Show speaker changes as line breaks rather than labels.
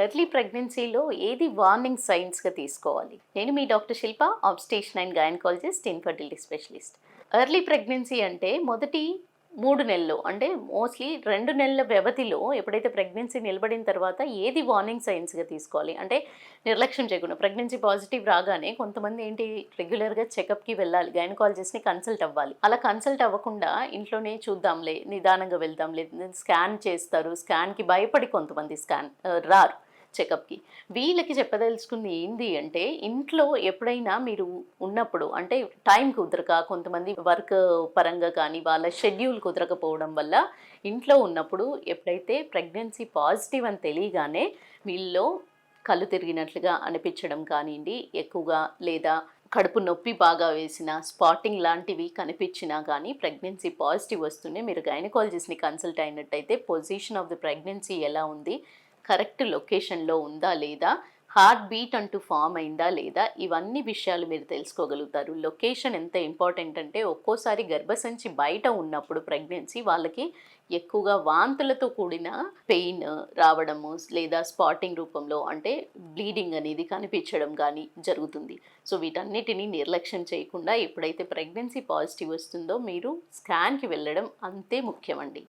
Early ప్రెగ్నెన్సీలో ఏది warning సైన్స్‌గా తీసుకోవాలి? నేను మీ doctor Shilpa, obstetrician and gynaecologist, infertility specialist. Early pregnancy అంటే మొదటి 3 నెలలు అంటే మోస్ట్‌లీ 2 నెలల వ్యవధిలో ఎప్పుడైతే ప్రెగ్నెన్సీ నిలబడిన తర్వాత ఏది వార్నింగ్ సైన్స్‌గా తీసుకోవాలి? అంటే నిర్లక్ష్యం చేయకుండా ప్రెగ్నెన్సీ పాజిటివ్ రాగానే కొంతమంది ఏంటి రెగ్యులర్‌గా చెకప్‌కి వెళ్ళాలి. గైనకాలజిస్ట్‌ని కన్సల్ట్ అవ్వాలి. అలా కన్సల్ట్ అవ్వకుండా ఇంట్లోనే చూద్దాంలే, నిదానంగా వెళ్దాంలే, స్కాన్ చేస్తారు. స్కాన్‌కి భయపడి కొంతమంది రారు చెకప్‌కి. వీళ్ళకి చెప్పదలుచుకుంది ఏంది అంటే, ఇంట్లో ఎప్పుడైనా మీరు ఉన్నప్పుడు అంటే టైం కుదరక కొంతమంది వర్క్ పరంగా కానీ, వాళ్ళ షెడ్యూల్ కుదరకపోవడం వల్ల ఇంట్లో ఉన్నప్పుడు ఎప్పుడైతే ప్రెగ్నెన్సీ పాజిటివ్ అని తెలియగానే వీళ్ళలో కళ్ళు తిరిగినట్లుగా అనిపించడం కానియండి, ఎక్కువగా లేదా కడుపు నొప్పి బాగా వేసినా, స్పాటింగ్ లాంటివి కనిపించినా కానీ ప్రెగ్నెన్సీ పాజిటివ్ వస్తూనే మీరు గైనకాలజిస్ట్‌ని కన్సల్ట్ అయినట్టయితే పొజిషన్ ఆఫ్ ది ప్రెగ్నెన్సీ ఎలా ఉంది? కరెక్ట్ లొకేషన్‌లో ఉందా లేదా? హార్ట్ బీట్ అంటూ ఫార్మ్ అయిందా లేదా? ఇవన్నీ విషయాలు మీరు తెలుసుకోగలుగుతారు. లొకేషన్ ఎంత ఇంపార్టెంట్ అంటే ఒక్కోసారి గర్భసంచి బయట ఉన్నప్పుడు ప్రెగ్నెన్సీ వాళ్ళకి ఎక్కువగా వాంతులతో కూడిన పెయిన్ రావడము లేదా స్పాటింగ్ రూపంలో అంటే బ్లీడింగ్ అనేది కనిపించడం గానీ జరుగుతుంది. సో, వీటన్నిటిని నిర్లక్ష్యం చేయకుండా ఎప్పుడైతే ప్రెగ్నెన్సీ పాజిటివ్ వస్తుందో మీరు స్కాన్‌కి వెళ్ళడం అంతే ముఖ్యమండి.